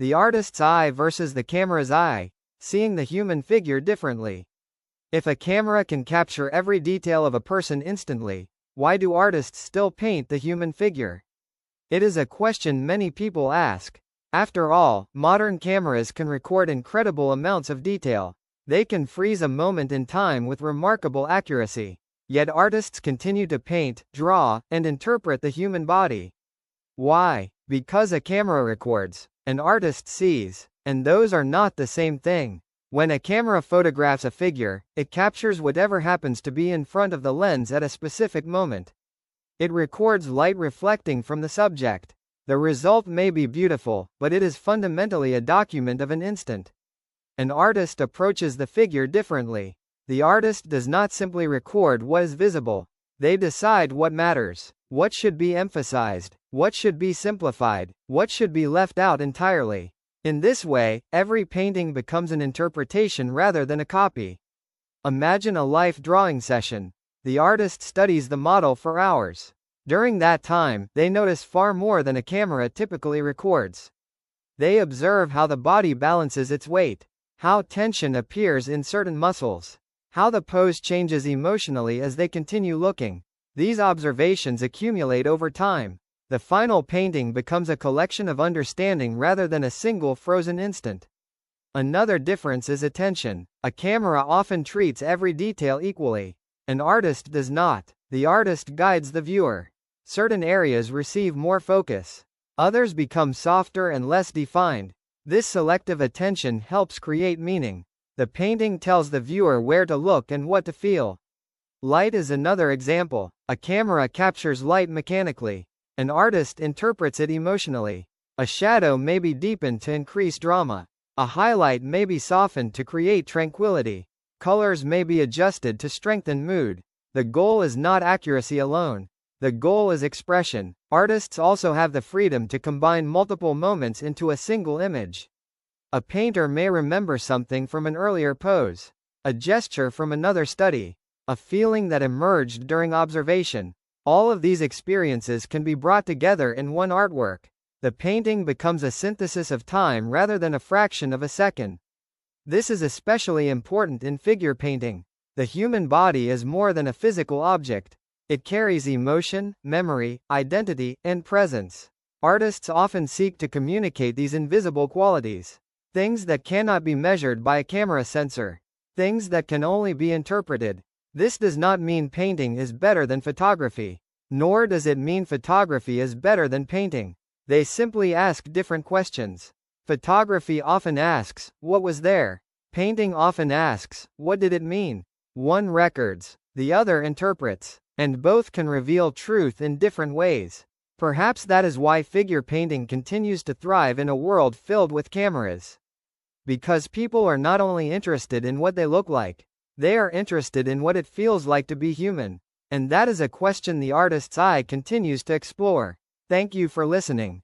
The artist's eye versus the camera's eye, seeing the human figure differently. If a camera can capture every detail of a person instantly, why do artists still paint the human figure? It is a question many people ask. After all, modern cameras can record incredible amounts of detail. They can freeze a moment in time with remarkable accuracy. Yet artists continue to paint, draw, and interpret the human body. Why? Because a camera records, an artist sees, and those are not the same thing. When a camera photographs a figure, it captures whatever happens to be in front of the lens at a specific moment. It records light reflecting from the subject. The result may be beautiful, but it is fundamentally a document of an instant. An artist approaches the figure differently. The artist does not simply record what is visible. They decide what matters, what should be emphasized, what should be simplified, what should be left out entirely. In this way, every painting becomes an interpretation rather than a copy. Imagine a life drawing session. The artist studies the model for hours. During that time, they notice far more than a camera typically records. They observe how the body balances its weight, how tension appears in certain muscles, how the pose changes emotionally as they continue looking. These observations accumulate over time. The final painting becomes a collection of understanding rather than a single frozen instant. Another difference is attention. A camera often treats every detail equally. An artist does not. The artist guides the viewer. Certain areas receive more focus. Others become softer and less defined. This selective attention helps create meaning. The painting tells the viewer where to look and what to feel. Light is another example. A camera captures light mechanically. An artist interprets it emotionally. A shadow may be deepened to increase drama. A highlight may be softened to create tranquility. Colors may be adjusted to strengthen mood. The goal is not accuracy alone. The goal is expression. Artists also have the freedom to combine multiple moments into a single image. A painter may remember something from an earlier pose, a gesture from another study, a feeling that emerged during observation. All of these experiences can be brought together in one artwork. The painting becomes a synthesis of time rather than a fraction of a second. This is especially important in figure painting. The human body is more than a physical object. It carries emotion, memory, identity, and presence. Artists often seek to communicate these invisible qualities. Things that cannot be measured by a camera sensor. Things that can only be interpreted. This does not mean painting is better than photography. Nor does it mean photography is better than painting. They simply ask different questions. Photography often asks, what was there? Painting often asks, what did it mean? One records, the other interprets, and both can reveal truth in different ways. Perhaps that is why figure painting continues to thrive in a world filled with cameras. Because people are not only interested in what they look like, they are interested in what it feels like to be human. And that is a question the artist's eye continues to explore. Thank you for listening.